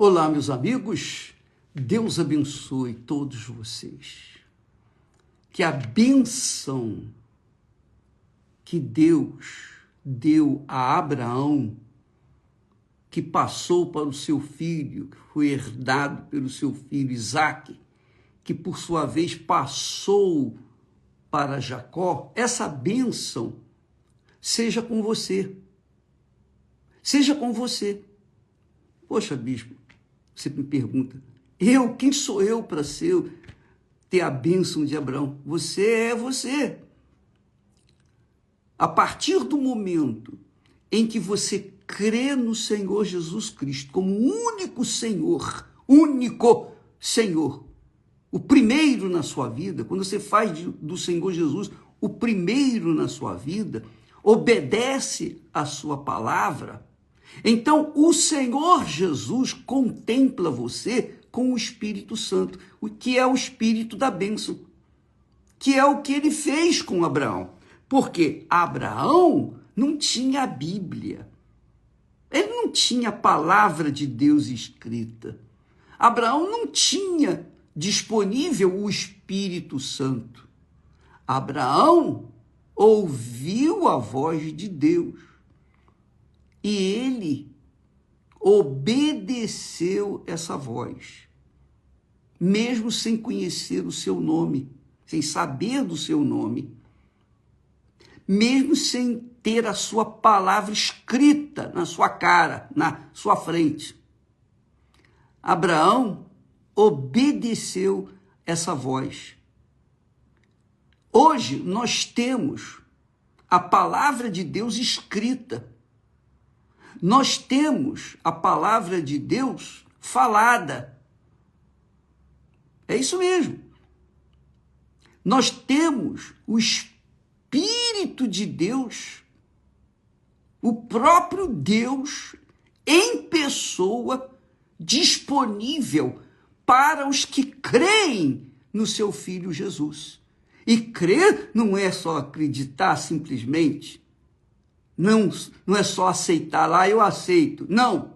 Olá, meus amigos, Deus abençoe todos vocês. Que a bênção que Deus deu a Abraão, que passou para o seu filho, que foi herdado pelo seu filho Isaque, que por sua vez passou para Jacó, essa bênção seja com você. Seja com você. Poxa, bispo, você me pergunta, quem sou eu para ter a bênção de Abraão? Você é você. A partir do momento em que você crê no Senhor Jesus Cristo como único Senhor, o primeiro na sua vida, quando você faz do Senhor Jesus o primeiro na sua vida, obedece a sua palavra, então o Senhor Jesus contempla você com o Espírito Santo, o que é o Espírito da bênção, que é o que ele fez com Abraão. Porque Abraão não tinha a Bíblia, ele não tinha a palavra de Deus escrita. Abraão não tinha disponível o Espírito Santo. Abraão ouviu a voz de Deus. E ele obedeceu essa voz, mesmo sem conhecer o seu nome, sem saber do seu nome, mesmo sem ter a sua palavra escrita na sua cara, na sua frente. Abraão obedeceu essa voz. Hoje nós temos a palavra de Deus escrita. Nós temos a palavra de Deus falada. É isso mesmo. Nós temos o Espírito de Deus, o próprio Deus em pessoa, disponível para os que creem no seu Filho Jesus. E crer não é só acreditar simplesmente. Não é só aceitar lá, eu aceito. Não.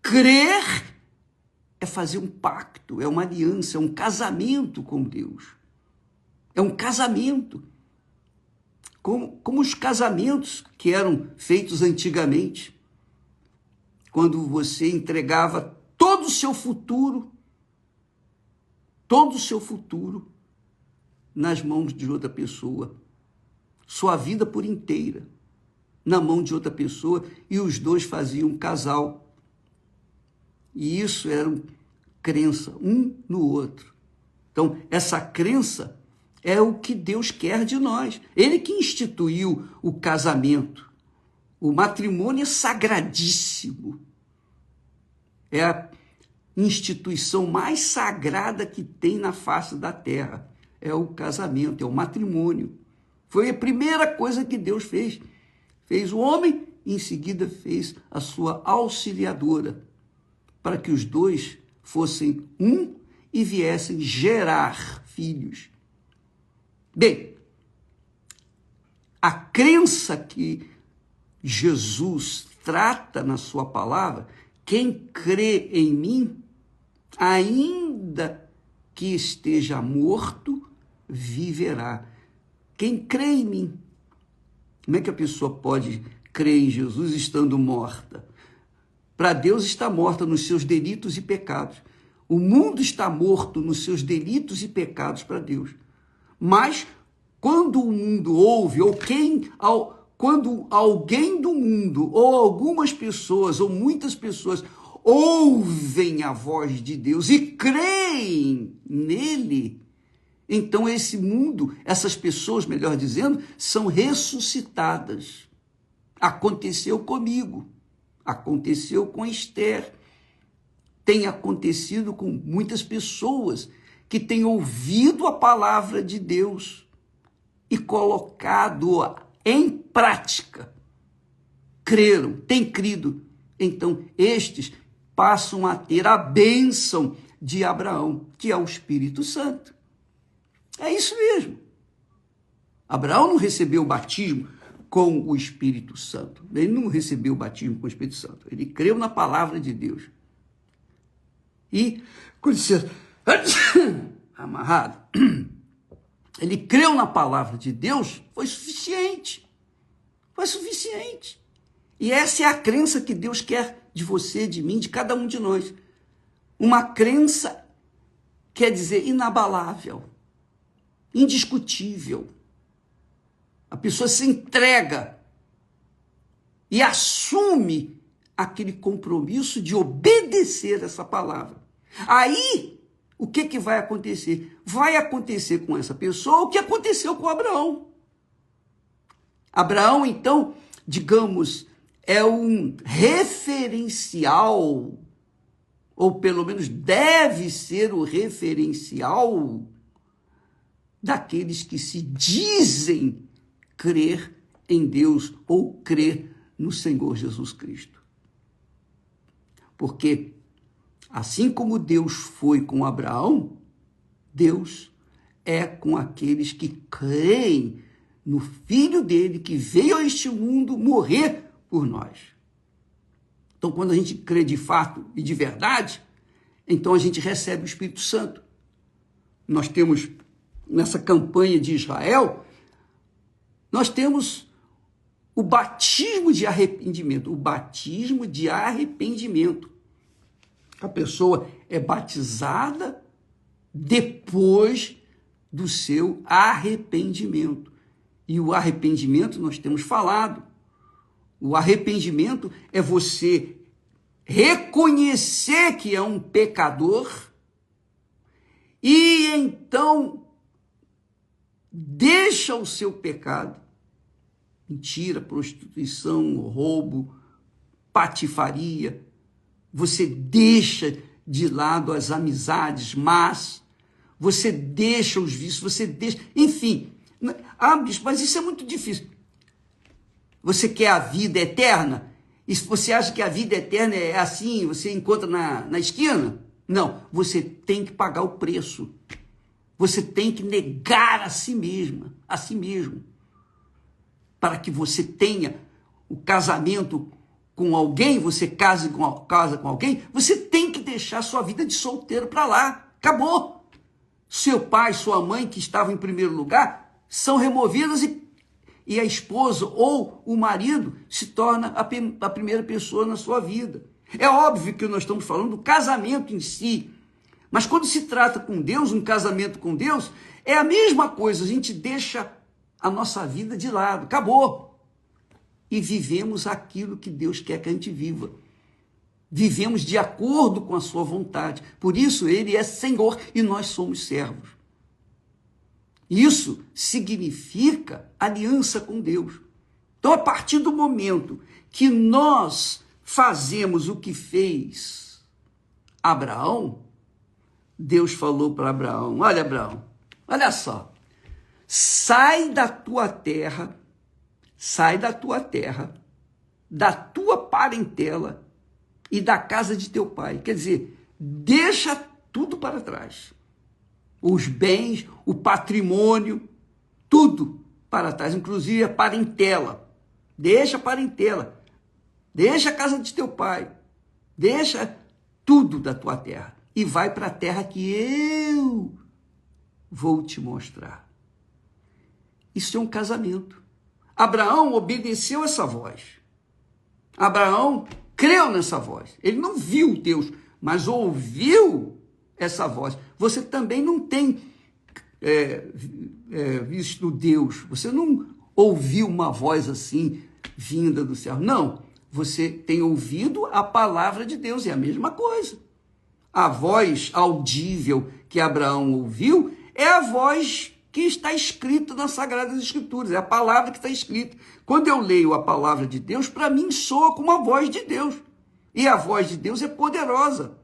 Crer é fazer um pacto, é uma aliança, é um casamento com Deus. É um casamento. Como os casamentos que eram feitos antigamente. Quando você entregava todo o seu futuro nas mãos de outra pessoa. Sua vida por inteira na mão de outra pessoa, e os dois faziam um casal. E isso era crença, um no outro. Então, essa crença é o que Deus quer de nós. Ele que instituiu o casamento. O matrimônio é sagradíssimo. É a instituição mais sagrada que tem na face da terra. É o casamento, é o matrimônio. Foi a primeira coisa que Deus fez. Fez o homem e em seguida fez a sua auxiliadora, para que os dois fossem um e viessem gerar filhos. Bem, a crença que Jesus trata na sua palavra, quem crê em mim, ainda que esteja morto, viverá. Quem crê em mim. Como é que a pessoa pode crer em Jesus estando morta? Para Deus está morta nos seus delitos e pecados. O mundo está morto nos seus delitos e pecados para Deus. Mas quando o mundo ouve, quando alguém do mundo, ou algumas pessoas, ou muitas pessoas, ouvem a voz de Deus e creem nele, então esse mundo, essas pessoas, melhor dizendo, são ressuscitadas. Aconteceu comigo, aconteceu com Esther, tem acontecido com muitas pessoas que têm ouvido a palavra de Deus e colocado-a em prática. Creram, têm crido. Então estes passam a ter a bênção de Abraão, que é o Espírito Santo. É isso mesmo. Abraão não recebeu o batismo com o Espírito Santo. Ele não recebeu o batismo com o Espírito Santo. Ele creu na palavra de Deus. E, com licença, amarrado, ele creu na palavra de Deus, foi suficiente. Foi suficiente. E essa é a crença que Deus quer de você, de mim, de cada um de nós. Uma crença quer dizer inabalável, indiscutível. A pessoa se entrega e assume aquele compromisso de obedecer essa palavra. Aí, o que vai acontecer? Vai acontecer com essa pessoa o que aconteceu com Abraão. Abraão, então, digamos, é um referencial, ou pelo menos deve ser o referencial daqueles que se dizem crer em Deus ou crer no Senhor Jesus Cristo. Porque, assim como Deus foi com Abraão, Deus é com aqueles que creem no Filho dele, que veio a este mundo morrer por nós. Então, quando a gente crê de fato e de verdade, então a gente recebe o Espírito Santo. Nós temos, nessa campanha de Israel, nós temos o batismo de arrependimento. O batismo de arrependimento. A pessoa é batizada depois do seu arrependimento. E o arrependimento, nós temos falado, o arrependimento é você reconhecer que é um pecador e então deixa o seu pecado, mentira, prostituição, roubo, patifaria, você deixa de lado as amizades más, você deixa os vícios, você deixa, enfim. Bispo, mas isso é muito difícil. Você quer a vida eterna? E se você acha que a vida eterna é assim, você encontra na esquina? Não, você tem que pagar o preço. Você tem que negar a si mesmo, para que você tenha o casamento com alguém, você casa com alguém, você tem que deixar sua vida de solteiro para lá. Acabou. Seu pai, sua mãe, que estavam em primeiro lugar, são removidas e a esposa ou o marido se torna a primeira pessoa na sua vida. É óbvio que nós estamos falando do casamento em si, mas quando se trata com Deus, um casamento com Deus, é a mesma coisa, a gente deixa a nossa vida de lado, acabou. E vivemos aquilo que Deus quer que a gente viva. Vivemos de acordo com a sua vontade. Por isso, ele é Senhor e nós somos servos. Isso significa aliança com Deus. Então, a partir do momento que nós fazemos o que fez Abraão, Deus falou para Abraão, olha Abraão, olha só, sai da tua terra, da tua parentela e da casa de teu pai. Quer dizer, deixa tudo para trás. Os bens, o patrimônio, tudo para trás, inclusive a parentela. Deixa a parentela, deixa a casa de teu pai, deixa tudo da tua terra e vai para a terra que eu vou te mostrar. Isso é um casamento. Abraão obedeceu essa voz. Abraão creu nessa voz. Ele não viu Deus, mas ouviu essa voz. Você também não tem visto Deus. Você não ouviu uma voz assim, vinda do céu. Não, você tem ouvido a palavra de Deus. É a mesma coisa. A voz audível que Abraão ouviu é a voz que está escrita nas Sagradas Escrituras. É a palavra que está escrita. Quando eu leio a palavra de Deus, para mim soa como a voz de Deus. E a voz de Deus é poderosa.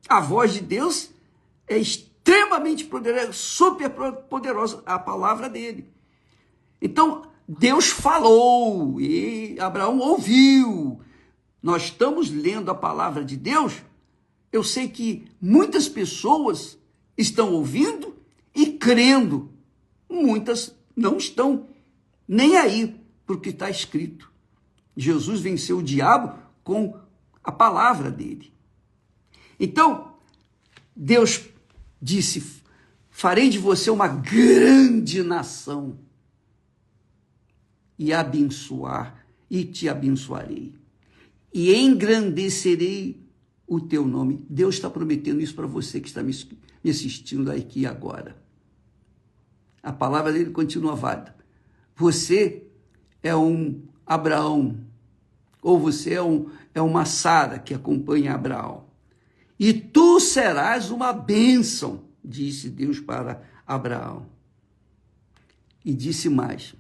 A voz de Deus é extremamente poderosa, super poderosa, a palavra dele. Então, Deus falou e Abraão ouviu. Nós estamos lendo a palavra de Deus. Eu sei que muitas pessoas estão ouvindo e crendo. Muitas não estão nem aí para o que está escrito. Jesus venceu o diabo com a palavra dele. Então, Deus disse, farei de você uma grande nação e te abençoarei e engrandecerei o teu nome. Deus está prometendo isso para você que está me assistindo aqui agora. A palavra dele continua válida. Você é um Abraão, ou você é uma Sara que acompanha Abraão. E tu serás uma bênção, disse Deus para Abraão. E disse mais,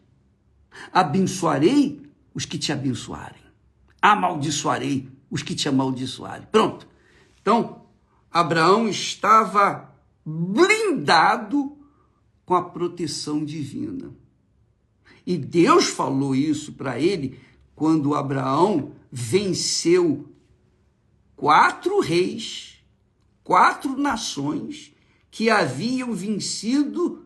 abençoarei os que te abençoarem, amaldiçoarei os que te amaldiçoarem. Pronto. Então, Abraão estava blindado com a proteção divina. E Deus falou isso para ele quando Abraão venceu 4 reis, 4 nações que haviam vencido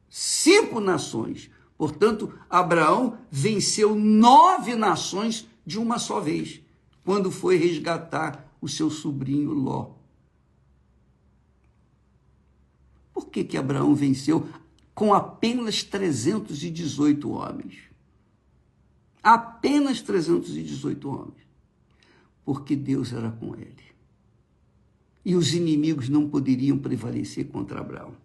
5 nações. Portanto, Abraão venceu 9 nações de uma só vez, quando foi resgatar o seu sobrinho Ló. Por que Abraão venceu com apenas 318 homens? Apenas 318 homens. Porque Deus era com ele. E os inimigos não poderiam prevalecer contra Abraão.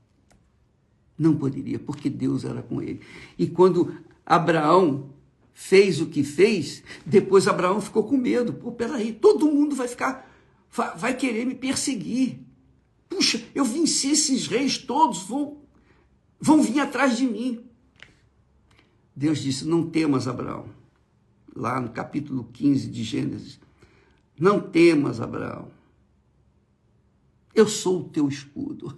Não poderia, porque Deus era com ele. E quando Abraão fez o que fez, depois Abraão ficou com medo. Pô, peraí, todo mundo vai querer me perseguir. Puxa, eu venci esses reis todos, vão vir atrás de mim. Deus disse, não temas, Abraão. Lá no capítulo 15 de Gênesis. Não temas, Abraão. Eu sou o teu escudo.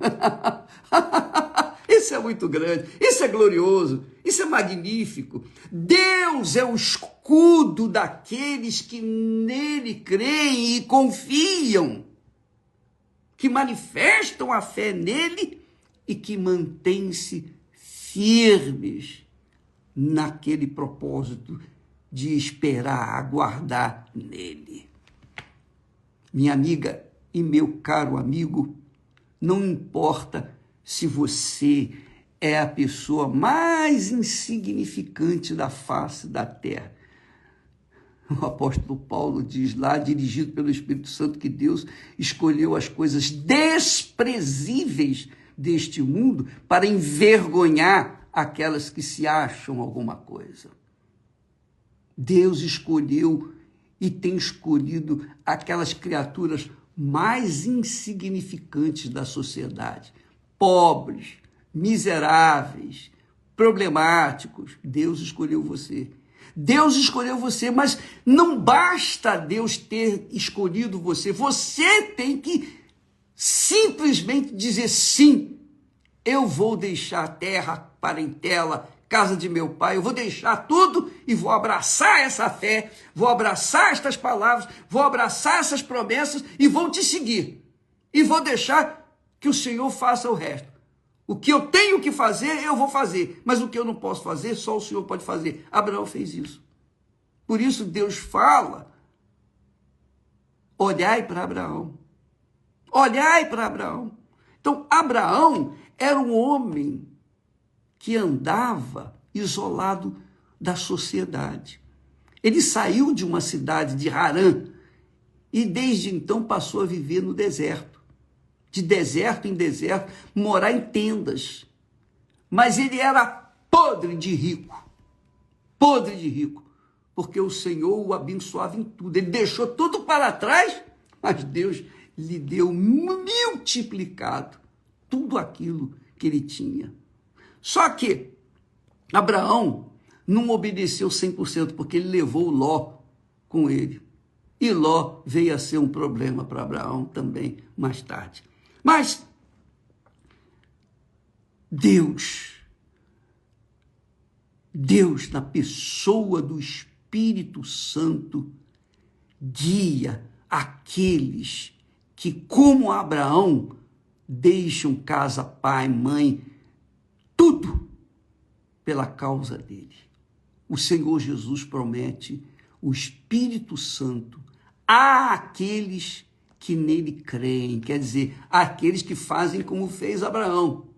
Isso é muito grande, isso é glorioso, isso é magnífico. Deus é o escudo daqueles que nele creem e confiam, que manifestam a fé nele e que mantêm-se firmes naquele propósito de esperar, aguardar nele. Minha amiga e meu caro amigo, não importa se você é a pessoa mais insignificante da face da terra. O apóstolo Paulo diz lá, dirigido pelo Espírito Santo, que Deus escolheu as coisas desprezíveis deste mundo para envergonhar aquelas que se acham alguma coisa. Deus escolheu e tem escolhido aquelas criaturas mais insignificantes da sociedade, pobres, miseráveis, problemáticos. Deus escolheu você. Deus escolheu você, mas não basta Deus ter escolhido você. Você tem que simplesmente dizer sim. Eu vou deixar terra, parentela, casa de meu pai, eu vou deixar tudo e vou abraçar essa fé, vou abraçar estas palavras, vou abraçar essas promessas e vou te seguir. E vou deixar que o Senhor faça o resto. O que eu tenho que fazer, eu vou fazer. Mas o que eu não posso fazer, só o Senhor pode fazer. Abraão fez isso. Por isso Deus fala, olhai para Abraão. Olhai para Abraão. Então, Abraão era um homem que andava isolado da sociedade. Ele saiu de uma cidade de Harã e desde então passou a viver no deserto. De deserto em deserto, morar em tendas. Mas ele era podre de rico, porque o Senhor o abençoava em tudo. Ele deixou tudo para trás, mas Deus lhe deu multiplicado tudo aquilo que ele tinha. Só que Abraão não obedeceu 100%, porque ele levou Ló com ele. E Ló veio a ser um problema para Abraão também mais tarde. Mas Deus, na pessoa do Espírito Santo, guia aqueles que, como Abraão, deixam casa, pai, mãe, tudo pela causa dele. O Senhor Jesus promete o Espírito Santo àqueles que nele creem, quer dizer, aqueles que fazem como fez Abraão.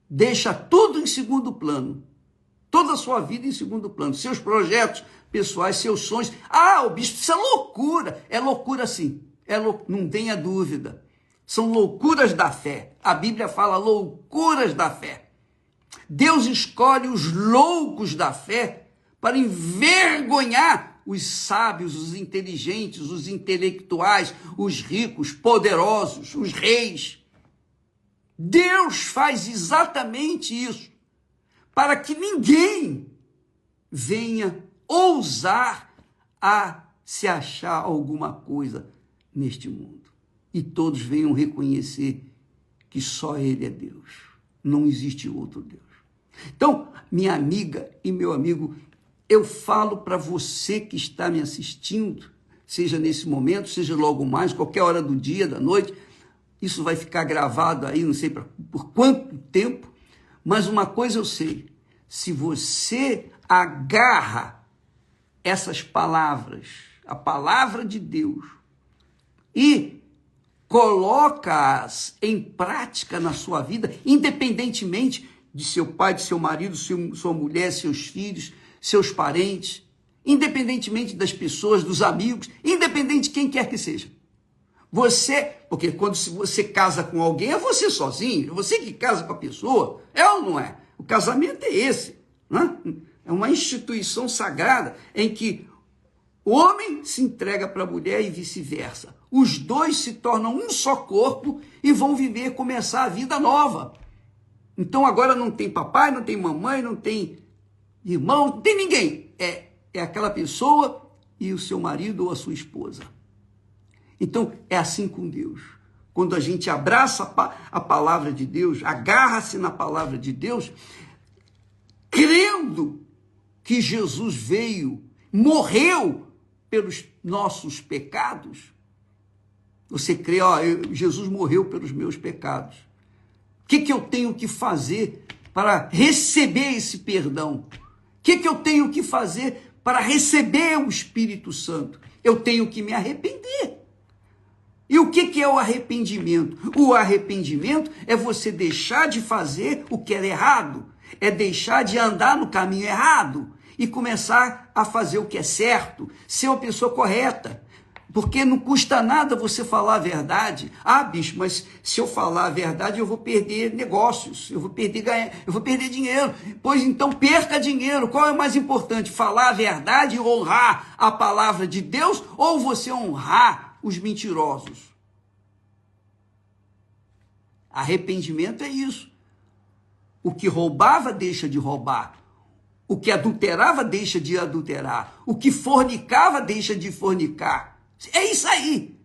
Deixa tudo em segundo plano, toda a sua vida em segundo plano, seus projetos pessoais, seus sonhos. O bispo, isso é loucura sim, não tenha dúvida. São loucuras da fé. A Bíblia fala loucuras da fé. Deus escolhe os loucos da fé para envergonhar os sábios, os inteligentes, os intelectuais, os ricos, poderosos, os reis. Deus faz exatamente isso para que ninguém venha ousar a se achar alguma coisa neste mundo. E todos venham reconhecer que só Ele é Deus. Não existe outro Deus. Então, minha amiga e meu amigo, eu falo para você que está me assistindo, seja nesse momento, seja logo mais, qualquer hora do dia, da noite, isso vai ficar gravado aí, não sei por quanto tempo, mas uma coisa eu sei, se você agarra essas palavras, a palavra de Deus, e coloca-as em prática na sua vida, independentemente de seu pai, de seu marido, sua mulher, seus filhos, seus parentes, independentemente das pessoas, dos amigos, independente de quem quer que seja. Porque quando você casa com alguém, é você sozinho, é você que casa com a pessoa, é ou não é? O casamento é esse, né? É uma instituição sagrada em que o homem se entrega para a mulher e vice-versa. Os dois se tornam um só corpo e vão começar a vida nova. Então agora não tem papai, não tem mamãe, não tem irmão, não tem ninguém. É aquela pessoa e o seu marido ou a sua esposa. Então é assim com Deus. Quando a gente abraça a palavra de Deus, agarra-se na palavra de Deus, crendo que Jesus veio, morreu pelos nossos pecados. Você crê, Jesus morreu pelos meus pecados. O que eu tenho que fazer para receber esse perdão? O que eu tenho que fazer para receber o Espírito Santo? Eu tenho que me arrepender. E o que é o arrependimento? O arrependimento é você deixar de fazer o que era errado, é deixar de andar no caminho errado e começar a fazer o que é certo, ser uma pessoa correta. Porque não custa nada você falar a verdade. Bicho, mas se eu falar a verdade, eu vou perder negócios, eu vou perder dinheiro. Pois então perca dinheiro. Qual é mais importante? Falar a verdade e honrar a palavra de Deus ou você honrar os mentirosos? Arrependimento é isso. O que roubava deixa de roubar. O que adulterava deixa de adulterar. O que fornicava deixa de fornicar. É isso aí.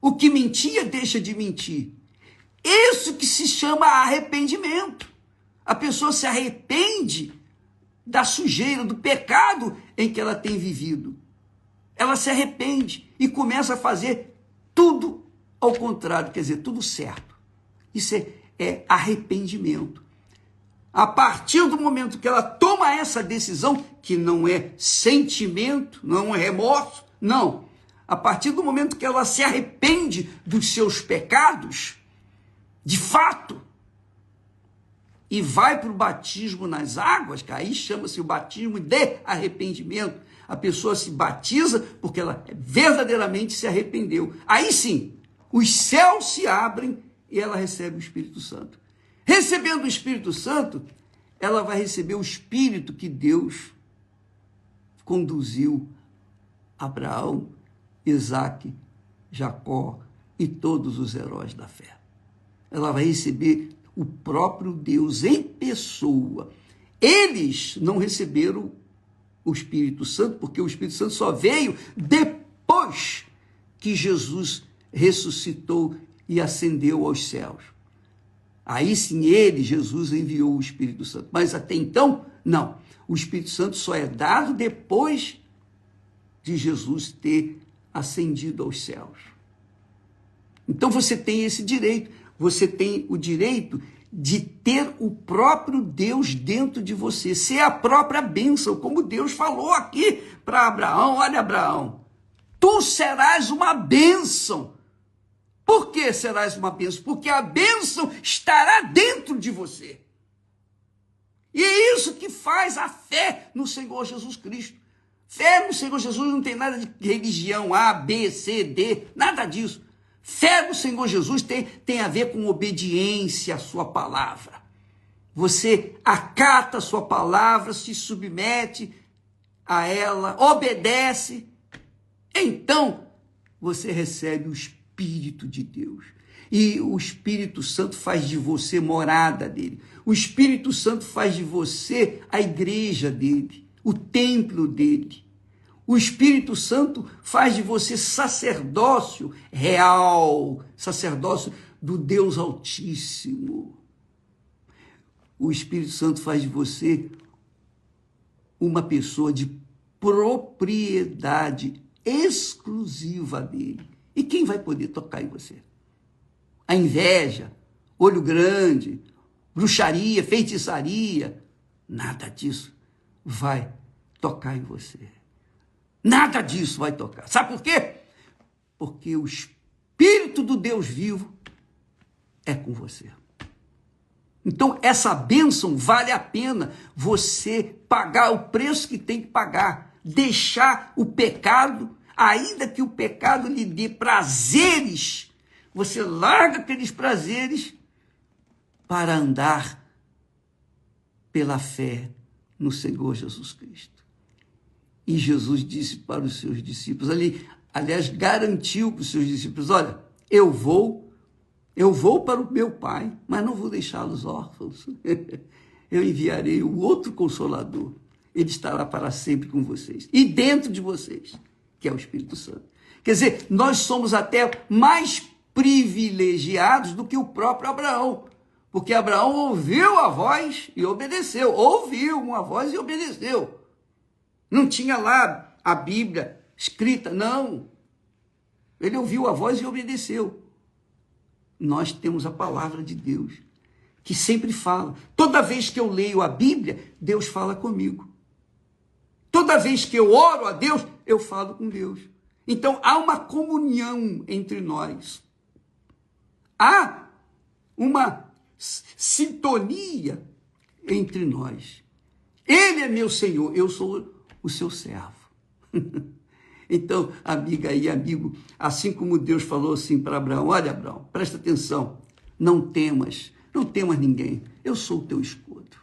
O que mentia deixa de mentir. Isso que se chama arrependimento. A pessoa se arrepende da sujeira, do pecado em que ela tem vivido. Ela se arrepende e começa a fazer tudo ao contrário, quer dizer, tudo certo. Isso é arrependimento. A partir do momento que ela toma essa decisão, que não é sentimento, não é remorso, não. A partir do momento que ela se arrepende dos seus pecados, de fato, e vai para o batismo nas águas, que aí chama-se o batismo de arrependimento. A pessoa se batiza porque ela verdadeiramente se arrependeu. Aí sim, os céus se abrem e ela recebe o Espírito Santo. Recebendo o Espírito Santo, ela vai receber o Espírito que Deus conduziu Abraão, Isaque, Jacó e todos os heróis da fé. Ela vai receber o próprio Deus em pessoa. Eles não receberam o Espírito Santo, porque o Espírito Santo só veio depois que Jesus ressuscitou e ascendeu aos céus. Aí sim Jesus enviou o Espírito Santo. Mas até então, não. O Espírito Santo só é dado depois de Jesus ter ascendido aos céus. Então você tem esse direito. Você tem o direito de ter o próprio Deus dentro de você. Ser a própria bênção, como Deus falou aqui para Abraão. Olha, Abraão, tu serás uma bênção. Por que serás uma bênção? Porque a bênção estará dentro de você. E é isso que faz a fé no Senhor Jesus Cristo. Fé no Senhor Jesus não tem nada de religião A, B, C, D, nada disso. Fé no Senhor Jesus tem a ver com obediência à sua palavra. Você acata a sua palavra, se submete a ela, obedece. Então, você recebe o Espírito de Deus. E o Espírito Santo faz de você morada dele. O Espírito Santo faz de você a igreja dele, o templo dele. O Espírito Santo faz de você sacerdócio real, sacerdócio do Deus Altíssimo. O Espírito Santo faz de você uma pessoa de propriedade exclusiva dele. E quem vai poder tocar em você? A inveja, olho grande, bruxaria, feitiçaria, nada disso vai tocar em você. Nada disso vai tocar. Sabe por quê? Porque o Espírito do Deus vivo é com você. Então, essa bênção vale a pena você pagar o preço que tem que pagar, deixar o pecado, ainda que o pecado lhe dê prazeres, você larga aqueles prazeres para andar pela fé no Senhor Jesus Cristo. E Jesus disse para os seus discípulos, aliás, garantiu para os seus discípulos, olha, eu vou para o meu Pai, mas não vou deixá-los órfãos. Eu enviarei o outro Consolador. Ele estará para sempre com vocês. E dentro de vocês, que é o Espírito Santo. Quer dizer, nós somos até mais privilegiados do que o próprio Abraão. Porque Abraão ouviu a voz e obedeceu. Ouviu uma voz e obedeceu. Não tinha lá a Bíblia escrita, não. Ele ouviu a voz e obedeceu. Nós temos a palavra de Deus, que sempre fala. Toda vez que eu leio a Bíblia, Deus fala comigo. Toda vez que eu oro a Deus, eu falo com Deus. Então, há uma comunhão entre nós. Há uma sintonia entre nós. Ele é meu Senhor, eu sou o seu servo. Então, amiga e amigo, assim como Deus falou assim para Abraão, olha, Abraão, presta atenção, não temas ninguém, eu sou o teu escudo.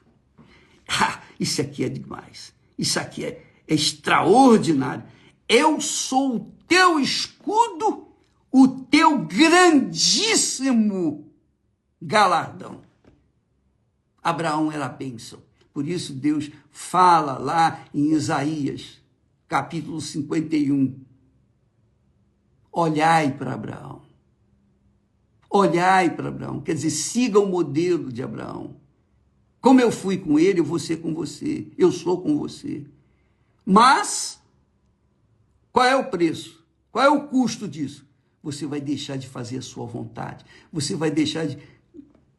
Isso aqui é demais, isso aqui é extraordinário. Eu sou o teu escudo, o teu grandíssimo galardão. Abraão era a bênção, por isso Deus fala lá em Isaías, capítulo 51, olhai para Abraão. Olhai para Abraão, quer dizer, siga o modelo de Abraão. Como eu fui com ele, eu vou ser com você. Eu sou com você. Mas, qual é o preço? Qual é o custo disso? Você vai deixar de fazer a sua vontade. Você vai deixar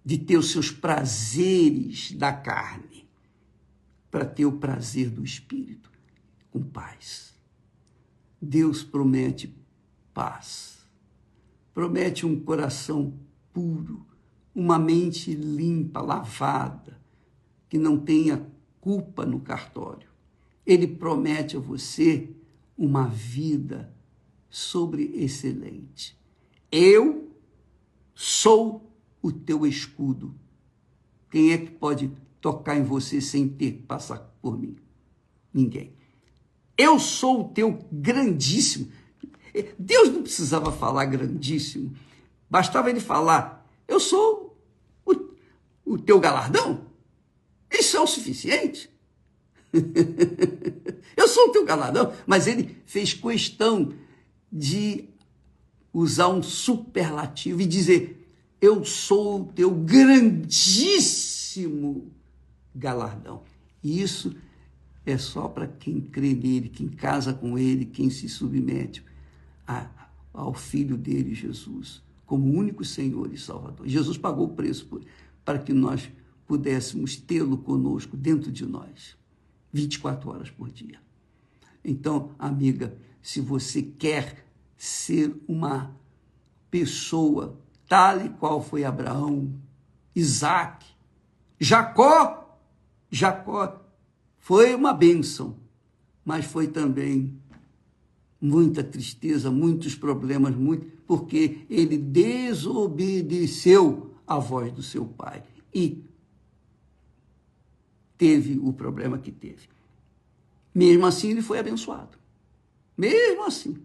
de ter os seus prazeres da carne para ter o prazer do Espírito. Com paz. Deus promete paz. Promete um coração puro, uma mente limpa, lavada, que não tenha culpa no cartório. Ele promete a você uma vida sobreexcelente. Eu sou o teu escudo. Quem é que pode tocar em você sem ter que passar por mim? Ninguém. Eu sou o teu grandíssimo. Deus não precisava falar grandíssimo. Bastava ele falar, eu sou o teu galardão. Isso é o suficiente. Eu sou o teu galardão. Mas ele fez questão de usar um superlativo e dizer, eu sou o teu grandíssimo galardão. E isso é só para quem crê nele, quem casa com ele, quem se submete ao Filho dele, Jesus, como único Senhor e Salvador. Jesus pagou o preço para que nós pudéssemos tê-lo conosco dentro de nós, 24 horas por dia. Então, amiga, se você quer ser uma pessoa, tal e qual foi Abraão, Isaac, Jacó. Jacó foi uma bênção, mas foi também muita tristeza, muitos problemas, porque ele desobedeceu à voz do seu pai e teve o problema que teve. Mesmo assim, ele foi abençoado. Mesmo assim.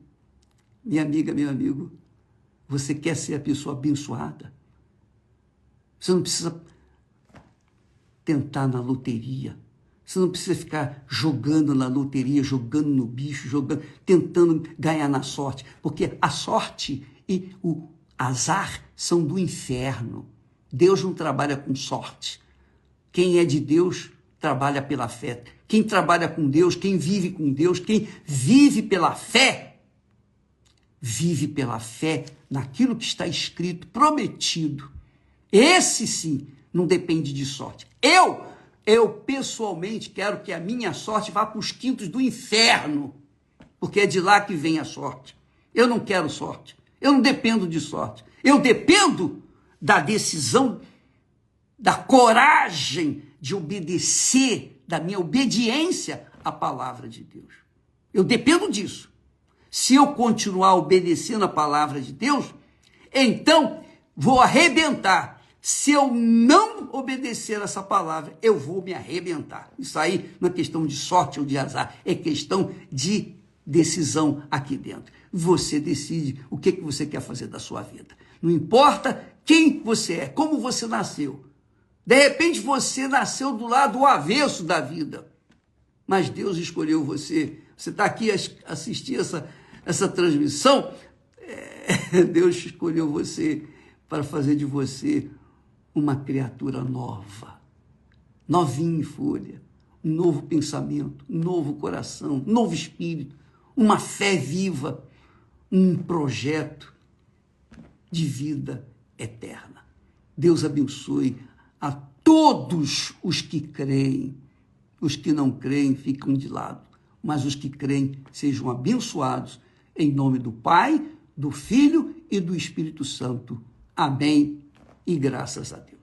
Minha amiga, meu amigo, você quer ser a pessoa abençoada? Você não precisa tentar na loteria. Você não precisa ficar jogando na loteria, jogando no bicho, tentando ganhar na sorte, porque a sorte e o azar são do inferno. Deus não trabalha com sorte. Quem é de Deus trabalha pela fé. Quem trabalha com Deus, quem vive com Deus, quem vive pela fé naquilo que está escrito, prometido. Esse sim não depende de sorte. Eu pessoalmente quero que a minha sorte vá para os quintos do inferno, porque é de lá que vem a sorte. Eu não quero sorte, eu não dependo de sorte, eu dependo da decisão, da coragem de obedecer, da minha obediência à palavra de Deus. Eu dependo disso. Se eu continuar obedecendo a palavra de Deus, então vou arrebentar. Se eu não obedecer essa palavra, eu vou me arrebentar. Isso aí não é questão de sorte ou de azar, é questão de decisão aqui dentro. Você decide o que você quer fazer da sua vida. Não importa quem você é, como você nasceu. De repente você nasceu do lado avesso da vida, mas Deus escolheu você. Você está aqui a assistir essa transmissão, Deus escolheu você para fazer de você uma criatura nova, novinha em folha, um novo pensamento, um novo coração, um novo espírito, uma fé viva, um projeto de vida eterna. Deus abençoe a todos os que creem. Os que não creem ficam de lado, mas os que creem sejam abençoados em nome do Pai, do Filho e do Espírito Santo. Amém. E graças a Deus.